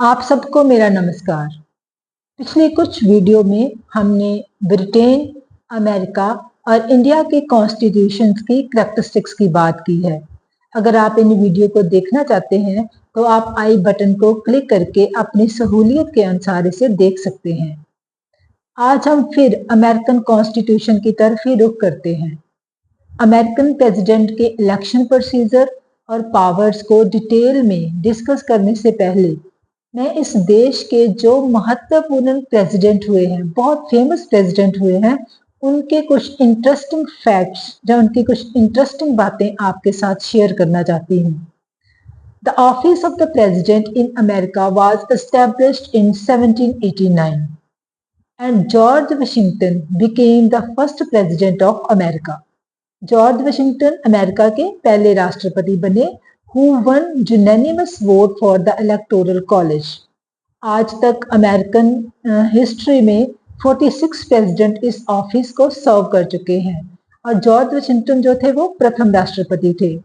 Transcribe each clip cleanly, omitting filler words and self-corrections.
आप सबको मेरा नमस्कार। पिछले कुछ वीडियो में हमने ब्रिटेन, अमेरिका और इंडिया के कॉन्स्टिट्यूशंस की करैक्टरिस्टिक्स की बात की है। अगर आप इन वीडियो को देखना चाहते हैं तो आप आई बटन को क्लिक करके अपनी सहूलियत के अनुसार इसे देख सकते हैं। आज हम फिर अमेरिकन कॉन्स्टिट्यूशन की तरफ ही रुख करते हैं। अमेरिकन प्रेसिडेंट के इलेक्शन प्रोसीजर और पावर्स को डिटेल में डिस्कस करने से पहले मैं इस देश के जो महत्वपूर्ण प्रेसिडेंट हुए हैं, बहुत फेमस प्रेसिडेंट हुए हैं, उनके कुछ इंटरेस्टिंग फैक्ट्स या उनकी कुछ इंटरेस्टिंग बातें आपके साथ शेयर करना चाहती हूँ। The office of the president in America was established in 1789 and George Washington became the first president of America. George Washington America के पहले राष्ट्रपति बने who won unanimous vote for the electoral college. आज तक American history में 46 president इस office को सर्व कर चुके हैं और जॉर्ज वाशिंगटन जो थे वो प्रथम राष्ट्रपति थे।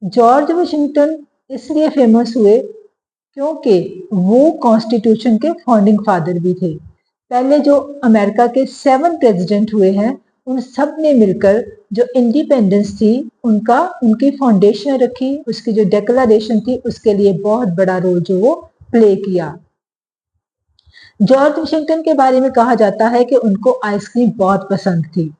जॉर्ज वाशिंगटन इसलिए फेमस हुए क्योंकि वो कॉन्स्टिट्यूशन के फाउंडिंग फादर भी थे। पहले जो अमेरिका के 7 प्रेसिडेंट हुए हैं उन सब ने मिलकर जो इंडिपेंडेंस थी उनकी फाउंडेशन रखी, उसकी जो डिक्लेरेशन थी उसके लिए बहुत बड़ा रोल जो वो प्ले किया। जॉर्ज वाशिंगटन के बारे में कहा जाता है कि उनको आइसक्रीम बहुत पसंद थी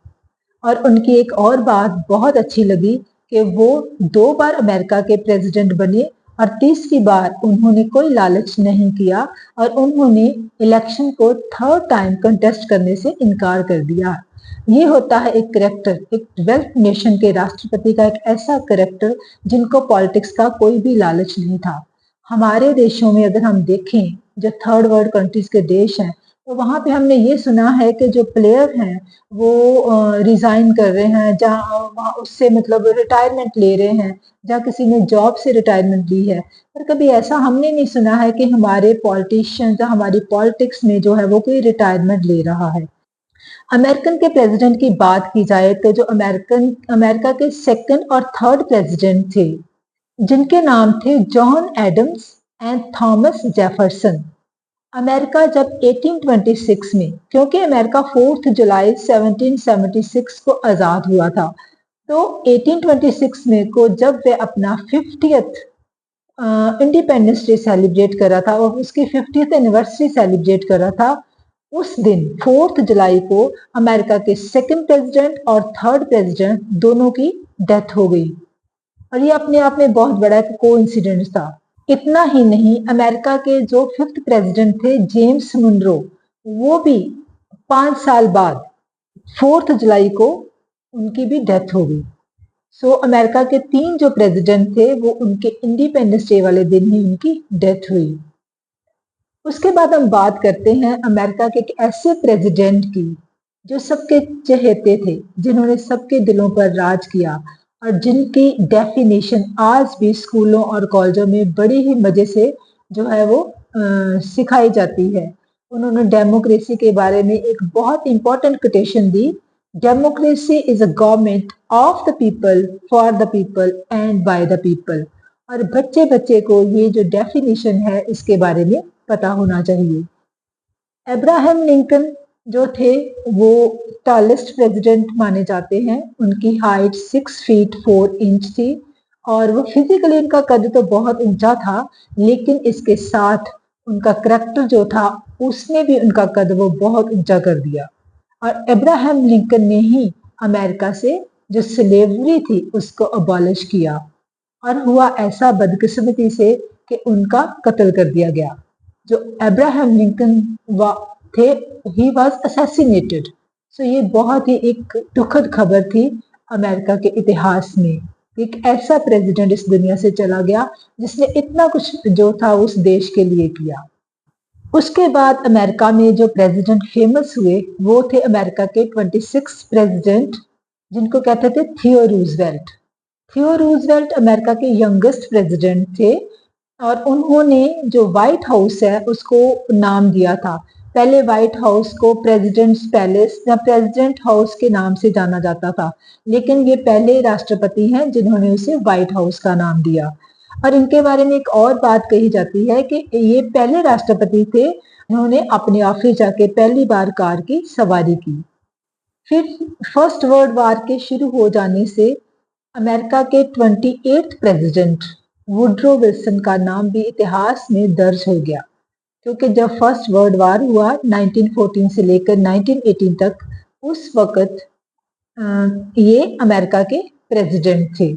और उनकी एक और बात बहुत अच्छी लगी कि वो 2 बार अमेरिका के प्रेसिडेंट बने और तीसरी बार उन्होंने कोई लालच नहीं किया और उन्होंने इलेक्शन को 3rd टाइम कंटेस्ट करने से इनकार कर दिया। ये होता है एक करेक्टर, एक डेवलप्ड नेशन के राष्ट्रपति का एक ऐसा करेक्टर जिनको पॉलिटिक्स का कोई भी लालच नहीं था। हमारे देशों में अगर हम देखें जो 3rd वर्ल्ड कंट्रीज के देश हैं तो वहां पे हमने ये सुना है कि जो प्लेयर हैं वो रिजाइन कर रहे हैं, जहाँ उससे मतलब रिटायरमेंट ले रहे हैं, जहाँ किसी ने जॉब से रिटायरमेंट ली है, पर कभी ऐसा हमने नहीं सुना है कि हमारे पॉलिटिशियंस या हमारी पॉलिटिक्स में जो है वो कोई रिटायरमेंट ले रहा है। अमेरिकन के प्रेसिडेंट की बात की जाए तो जो अमेरिका के 2nd और 3rd प्रेसिडेंट थे जिनके नाम थे John Adams and Thomas Jefferson. America जब 1826 में, क्योंकि अमेरिका 4 जुलाई 1776 को आजाद हुआ था, तो 1826 में को जब वे अपना 50th इंडिपेंडेंस डे सेलिब्रेट कर रहा था और उसकी 50th एनिवर्सरी सेलिब्रेट कर रहा था, उस दिन 4 जुलाई को अमेरिका के 2nd प्रेसिडेंट और 3rd प्रेसिडेंट दोनों की डेथ हो गई और ये अपने आप में बहुत बड़ा एक कोइंसिडेंस था। इतना ही नहीं, अमेरिका के जो 5th प्रेसिडेंट थे जेम्स मुनरो, वो भी 5 साल बाद 4 जुलाई को उनकी भी डेथ हो गई। सो अमेरिका के 3 जो प्रेसिडेंट थे वो उनके इंडिपेंडेंस डे वाले दिन ही उनकी डेथ हुई। उसके बाद हम बात करते हैं अमेरिका के एक ऐसे प्रेसिडेंट की जो सबके चहेते थे, जिन्होंने सबके दिलों पर राज किया और जिनकी डेफिनेशन आज भी स्कूलों और कॉलेजों में बड़ी ही मजे से जो है वो सिखाई जाती है। उन्होंने डेमोक्रेसी के बारे में एक बहुत important quotation the, democracy is a government of the people, for the people and by the people. और बच्चे बच्चे को ये जो डेफिनेशन है इसके बारे में पता होना चाहिए। अब्राहम लिंकन जो थे वो टॉलेस्ट प्रेसिडेंट माने जाते हैं। उनकी हाइट 6 फीट 4 इंच थी और वो फिजिकली उनका कद तो बहुत ऊंचा था, लेकिन इसके साथ उनका करैक्टर जो था उसने भी उनका कद वो बहुत ऊंचा कर दिया। और अब्राहम लिंकन ने ही अमेरिका से जो स्लेवरी थी उसको अबॉलिश किया और हुआ ऐसा बदकिस्मती से कि उनका कत्ल कर दिया गया। जो अब्राहम लिंकन थे, ही वाज असैसिनेटेड। सो ये बहुत ही एक दुखद खबर थी अमेरिका के इतिहास में। एक ऐसा प्रेसिडेंट इस दुनिया से चला गया जिसने इतना कुछ जो था उस देश के लिए किया। उसके बाद अमेरिका में जो प्रेसिडेंट फेमस हुए वो थे अमेरिका के 26 प्रेसिडेंट, जिनको कहते थे थियो रूजवेल्ट। थियो रूजवेल्ट अमेरिका के यंगेस्ट प्रेसिडेंट थे और उन्होंने जो व्हाइट हाउस है उसको नाम दिया था। पहले व्हाइट हाउस को प्रेसिडेंट्स पैलेस या प्रेसिडेंट हाउस के नाम से जाना जाता था, लेकिन ये पहले राष्ट्रपति हैं जिन्होंने उसे व्हाइट हाउस का नाम दिया। और इनके बारे में एक और बात कही जाती है कि ये पहले राष्ट्रपति थे जिन्होंने अपने ऑफिस जाके पहली बार कार की सवारी की। फिर फर्स्ट वर्ल्ड वार के शुरू हो जाने से अमेरिका के 28th प्रेसिडेंट वुड्रो विल्सन का नाम भी इतिहास में दर्ज हो गया, क्योंकि जब फर्स्ट वर्ल्ड वार हुआ 1914 से लेकर 1918 तक, उस वक्त ये अमेरिका के प्रेसिडेंट थे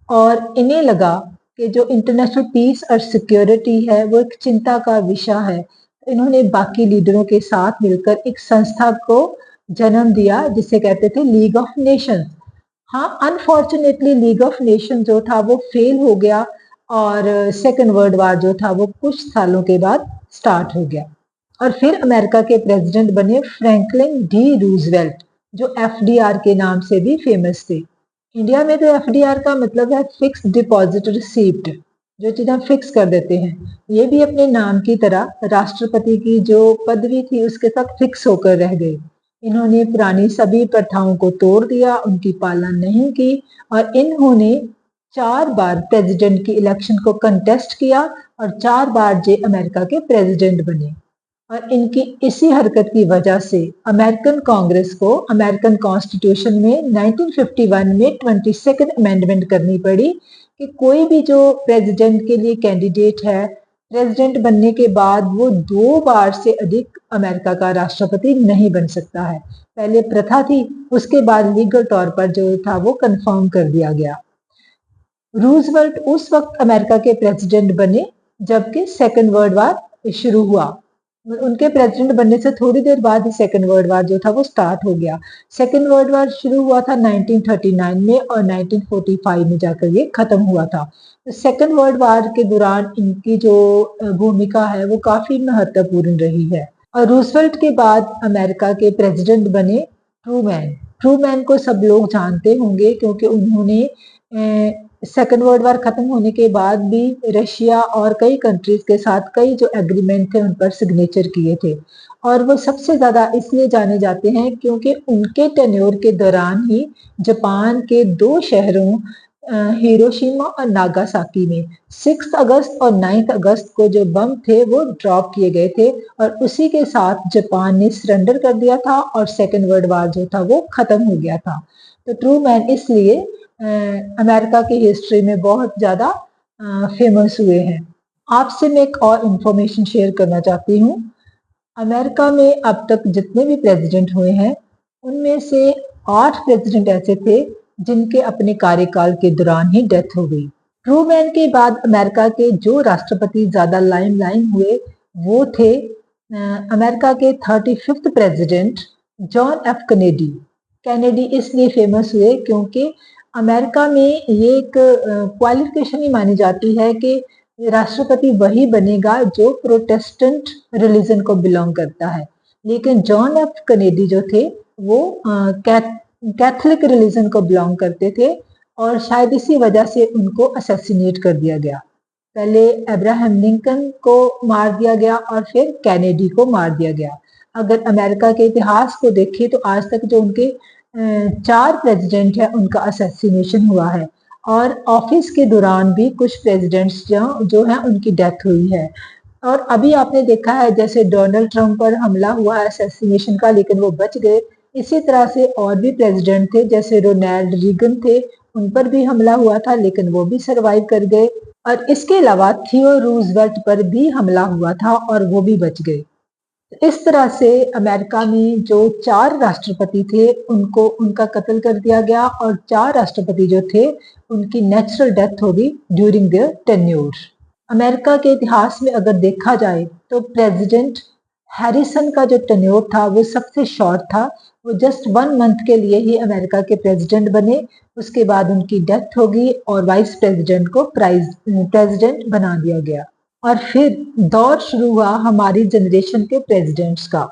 और इन्हें लगा कि जो इंटरनेशनल पीस और सिक्योरिटी है वो एक चिंता का विषय है। इन्होंने बाकी लीडरों के साथ मिलकर एक संस्था को जन्म दिया जिसे कहते थे लीग ऑफ नेशंस। हाँ, अनफॉर्चुनेटली लीग ऑफ नेशन जो था वो फेल हो गया और सेकेंड वर्ल्ड वार जो था वो कुछ सालों के बाद स्टार्ट हो गया। और फिर अमेरिका के प्रेसिडेंट बने फ्रैंकलिन डी रूजवेल्ट, जो एफडीआर के नाम से भी फेमस थे। इंडिया में तो एफडीआर का मतलब है फिक्स डिपॉजिट रिसीप्ट, जो चीज हम फिक्स कर देते हैं। ये भी अपने नाम की तरह राष्ट्रपति की जो पदवी थी उसके साथ फिक्स होकर रह गए। इन्होंने पुरानी सभी प्रथाओं को तोड़ दिया, उनकी पालना नहीं की और इन्होंने 4 बार प्रेसिडेंट की इलेक्शन को कंटेस्ट किया और 4 बार जे अमेरिका के प्रेसिडेंट बने। और इनकी इसी हरकत की वजह से अमेरिकन कांग्रेस को अमेरिकन कॉन्स्टिट्यूशन में 1951 में 22nd अमेंडमेंट करनी पड़ी कि कोई भी जो प्रेसिडेंट के लिए कैंडिडेट है, प्रेसिडेंट बनने के बाद वो 2 बार से अधिक अमेरिका का राष्ट्रपति नहीं बन सकता है। पहले प्रथा थी, उसके बाद लीगल तौर पर जो था वो कंफर्म कर दिया गया। रूजवेल्ट उस वक्त अमेरिका के प्रेसिडेंट बने जबकि सेकेंड वर्ल्ड वार शुरू हुआ। उनके प्रेसिडेंट बनने से थोड़ी देर बाद ही सेकेंड वर्ल्ड वार जो था वो स्टार्ट हो गया। सेकेंड वर्ल्ड वार शुरू हुआ था 1939 में और 1945 में जाकर ये खत्म हुआ था। तो सेकेंड वर्ल्ड वार के दौरान इनकी जो भूमिका है वो काफी महत्वपूर्ण रही है। और रूजवेल्ट के बाद अमेरिका के प्रेसिडेंट बने ट्रूमैन। ट्रूमैन को सब लोग जानते होंगे क्योंकि उन्होंने सेकेंड वर्ल्ड वार खत्म होने के बाद भी रशिया और कई कंट्रीज के साथ कई जो एग्रीमेंट थे उन पर सिग्नेचर किए थे। और वो सबसे ज्यादा इसलिए जाने जाते हैं क्योंकि उनके टेन्योर के दौरान ही जापान के 2 शहरों हिरोशिमा और नागासाकी में 6 अगस्त और 9 अगस्त को जो बम थे वो ड्रॉप किए गए थे और उसी के साथ जापान ने सरेंडर कर दिया था और सेकेंड वर्ल्ड वार जो था वो खत्म हो गया था। तो ट्रूमैन इसलिए अमेरिका की हिस्ट्री में बहुत ज़्यादा फेमस हुए हैं। आपसे मैं एक और इन्फॉर्मेशन शेयर करना चाहती हूँ। अमेरिका में अब तक जितने भी प्रेसिडेंट हुए हैं उनमें से 8 प्रेसिडेंट ऐसे थे जिनके अपने कार्यकाल के दौरान ही डेथ हो गई। ट्रूमैन के बाद अमेरिका के जो राष्ट्रपति ज़्यादा लाइमलाइन हुए वो थे अमेरिका के 35th president John F Kennedy. Kennedy इसलिए फेमस हुए क्योंकि अमेरिका में ये एक क्वालिफिकेशन ही मानी जाती है कि राष्ट्रपति वही बनेगा जो प्रोटेस्टेंट रिलीजन को बिलोंग करता है। लेकिन जॉन एफ कैनेडी जो थे वो कैथोलिक रिलीजन को बिलोंग करते थे और शायद इसी वजह से उनको असैसिनेट कर दिया गया। पहले अब्राहम लिंकन को मार दिया गया और फिर कैनेडी को मार दिया गया। अगर अमेरिका के इतिहास को देखें तो आज तक जो उनके 4 प्रेसिडेंट है उनका असैसिनेशन हुआ है और ऑफिस के दौरान भी कुछ प्रेसिडेंट्स जो है उनकी डेथ हुई है। और अभी आपने देखा है जैसे डोनाल्ड ट्रंप पर हमला हुआ है असैसिनेशन का, लेकिन वो बच गए। इसी तरह से और भी प्रेसिडेंट थे जैसे रोनाल्ड रीगन थे, उन पर भी हमला हुआ था लेकिन वो भी सरवाइव कर गए। और इसके अलावा थियो रूजवेल्ट पर भी हमला हुआ था और वो भी बच गए। इस तरह से अमेरिका में जो 4 राष्ट्रपति थे उनको उनका कत्ल कर दिया गया और 4 राष्ट्रपति जो थे उनकी नेचुरल डेथ हो गई ड्यूरिंग देयर टेन्योर। अमेरिका के इतिहास में अगर देखा जाए तो प्रेसिडेंट हैरिसन का जो टेन्योर था वो सबसे शॉर्ट था। वो जस्ट 1 मंथ के लिए ही अमेरिका के प्रेसिडेंट बने, उसके बाद उनकी डेथ हो गई और वाइस प्रेसिडेंट को प्रेसिडेंट बना दिया गया। और फिर दौर शुरू हुआ हमारी जनरेशन के प्रेसिडेंट्स का।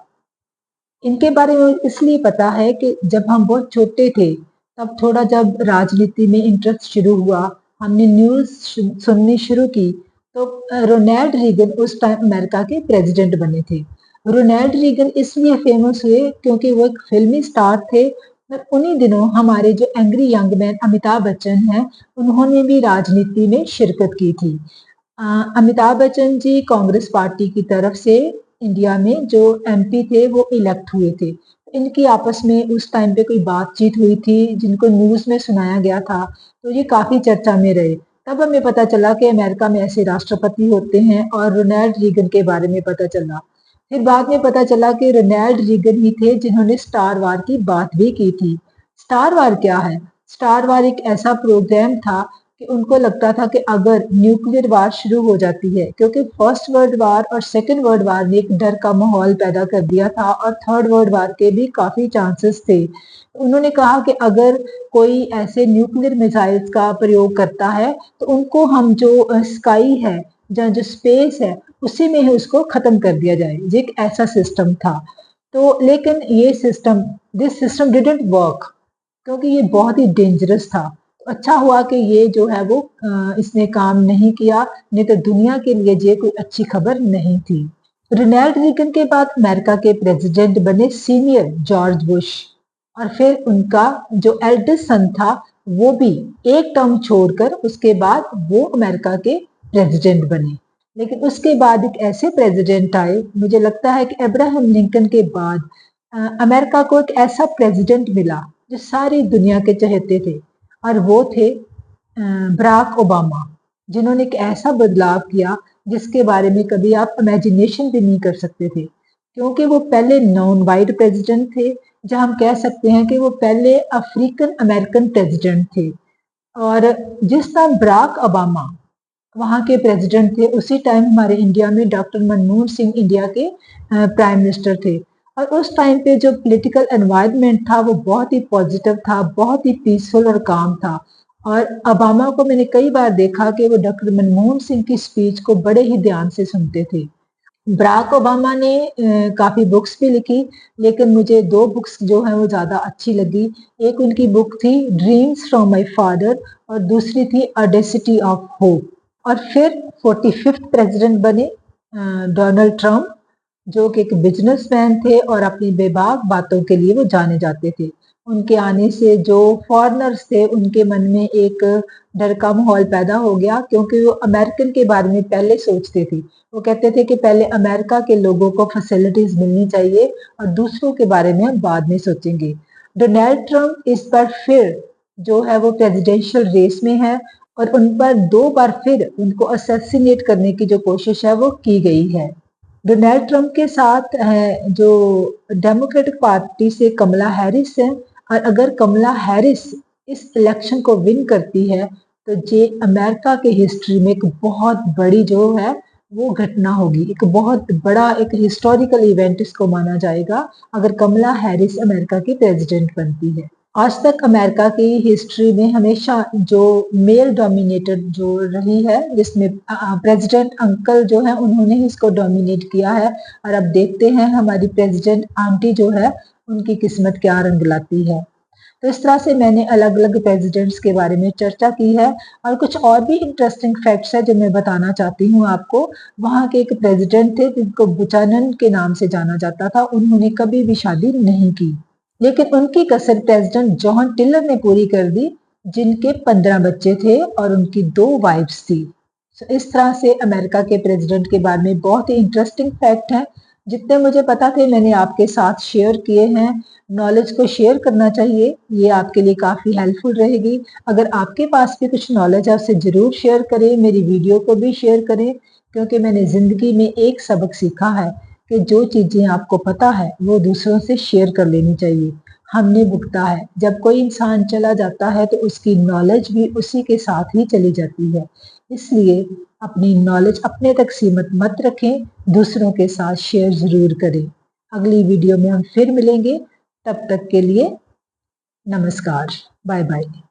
इनके बारे में इसलिए पता है कि जब हम बहुत छोटे थे तब थोड़ा जब राजनीति में इंटरेस्ट शुरू हुआ, हमने न्यूज़ सुननी शुरू की तो रोनाल्ड रीगन उस टाइम अमेरिका के प्रेसिडेंट बने थे। रोनाल्ड रीगन इसलिए फेमस हुए क्योंकि वो एक फिल्मी स्टार थे और उन्हीं दिनों हमारे जो angry young man Amitabh Bachchan हैं, उन्होंने भी राजनीति में शिरकत की थी। अमिताभ बच्चन जी कांग्रेस पार्टी की तरफ से इंडिया में जो एमपी थे वो इलेक्ट हुए थे। इनकी आपस में उस टाइम पे कोई बातचीत हुई थी जिनको न्यूज़ में सुनाया गया था, तो ये काफ़ी चर्चा में रहे। तब हमें पता चला कि अमेरिका में ऐसे राष्ट्रपति होते हैं और रोनाल्ड रीगन के बारे में पता चला। फिर बाद में पता चला कि रोनाल्ड रीगन ही थे जिन्होंने स्टार वार की बात भी की थी। स्टार वार क्या है? स्टार वार एक ऐसा प्रोग्राम था कि उनको लगता था कि अगर न्यूक्लियर वार शुरू हो जाती है, क्योंकि फर्स्ट वर्ल्ड वार और सेकेंड वर्ल्ड वार ने एक डर का माहौल पैदा कर दिया था और थर्ड वर्ल्ड वार के भी काफी चांसेस थे। उन्होंने कहा कि अगर कोई ऐसे न्यूक्लियर मिसाइल्स का प्रयोग करता है तो उनको हम जो स्काई है या जो स्पेस है उसी में ही उसको खत्म कर दिया जाए। ये एक ऐसा सिस्टम था। तो लेकिन ये system this system didn't work, क्योंकि ये बहुत ही डेंजरस था। तो अच्छा हुआ कि ये जो है वो इसने काम नहीं किया, नहीं तो दुनिया के लिए ये कोई अच्छी खबर नहीं थी। रोनाल्ड रीगन के बाद अमेरिका के प्रेसिडेंट बने सीनियर जॉर्ज बुश, और फिर उनका जो एल्डेस्ट सन था वो भी एक टर्म छोड़कर उसके बाद वो अमेरिका के प्रेसिडेंट बने। लेकिन उसके बाद एक ऐसे प्रेसिडेंट आए, मुझे लगता है कि अब्राहम लिंकन के बाद अमेरिका को एक ऐसा प्रेसिडेंट मिला जो सारी दुनिया के चहेते थे, और वो थे बराक ओबामा, जिन्होंने एक ऐसा बदलाव किया जिसके बारे में कभी आप इमेजिनेशन भी नहीं कर सकते थे, क्योंकि वो पहले नॉन वाइट प्रेसिडेंट थे, जहां हम कह सकते हैं कि वो पहले अफ्रीकन अमेरिकन प्रेसिडेंट थे। और जिस टाइम बराक ओबामा वहाँ के प्रेसिडेंट थे, उसी टाइम हमारे इंडिया में डॉक्टर मनमोहन सिंह इंडिया के प्राइम मिनिस्टर थे। और उस टाइम पे जो पॉलिटिकल एनवायरनमेंट था वो बहुत ही पॉजिटिव था, बहुत ही पीसफुल और काम था। और ओबामा को मैंने कई बार देखा कि वो डॉक्टर मनमोहन सिंह की स्पीच को बड़े ही ध्यान से सुनते थे। बराक ओबामा ने काफ़ी बुक्स भी लिखी, लेकिन मुझे 2 बुक्स जो हैं वो ज़्यादा अच्छी लगी। एक उनकी बुक थी ड्रीम्स फ्रॉम माय फादर और दूसरी थी ऑडेसिटी ऑफ होप। और फिर 45th प्रेसिडेंट बने डोनाल्ड ट्रंप, जो कि एक बिजनेसमैन थे और अपनी बेबाक बातों के लिए वो जाने जाते थे। उनके आने से जो फॉरेनर्स थे उनके मन में एक डर का माहौल पैदा हो गया, क्योंकि वो अमेरिकन के बारे में पहले सोचते थे। वो कहते थे कि पहले अमेरिका के लोगों को फैसिलिटीज मिलनी चाहिए और दूसरों के बारे में हम बाद में सोचेंगे। डोनाल्ड ट्रंप इस बार फिर जो है वो प्रेसिडेंशियल रेस में है, और उन पर 2 बार फिर उनको असैसिनेट करने की जो कोशिश है वो की गई है। डोनाल्ड ट्रंप के साथ है जो डेमोक्रेटिक पार्टी से कमला हैरिस है, और अगर कमला हैरिस इस इलेक्शन को विन करती है तो ये अमेरिका के हिस्ट्री में एक बहुत बड़ी जो है वो घटना होगी, एक बहुत बड़ा एक हिस्टोरिकल इवेंट इसको माना जाएगा अगर कमला हैरिस अमेरिका की प्रेसिडेंट बनती है। आज तक अमेरिका की हिस्ट्री में हमेशा जो मेल डोमिनेटेड जो रही है, जिसमें प्रेसिडेंट अंकल जो है उन्होंने ही इसको डोमिनेट किया है, और अब देखते हैं हमारी प्रेसिडेंट आंटी जो है उनकी किस्मत क्या रंग लाती है। तो इस तरह से मैंने अलग अलग प्रेसिडेंट्स के बारे में चर्चा की है, और कुछ और भी इंटरेस्टिंग फैक्ट्स है जो मैं बताना चाहती हूँ आपको। वहाँ के एक प्रेसिडेंट थे जिनको बुचानन के नाम से जाना जाता था, उन्होंने कभी भी शादी नहीं की, लेकिन उनकी कसर प्रेसिडेंट जॉन टिलर ने पूरी कर दी, जिनके 15 बच्चे थे और उनकी 2 वाइफ्स थी। इस तरह से अमेरिका के प्रेसिडेंट के बारे में बहुत ही इंटरेस्टिंग फैक्ट है। जितने मुझे पता थे मैंने आपके साथ शेयर किए हैं। नॉलेज को शेयर करना चाहिए, ये आपके लिए काफ़ी हेल्पफुल रहेगी। अगर आपके पास भी कुछ नॉलेज है उसे ज़रूर शेयर करें, मेरी वीडियो को भी शेयर करें, क्योंकि मैंने ज़िंदगी में एक सबक सीखा है कि जो चीज़ें आपको पता है वो दूसरों से शेयर कर लेनी चाहिए। हमने भुगता है, जब कोई इंसान चला जाता है तो उसकी नॉलेज भी उसी के साथ ही चली जाती है। इसलिए अपनी नॉलेज अपने तक सीमित मत रखें, दूसरों के साथ शेयर ज़रूर करें। अगली वीडियो में हम फिर मिलेंगे, तब तक के लिए नमस्कार, बाय बाय।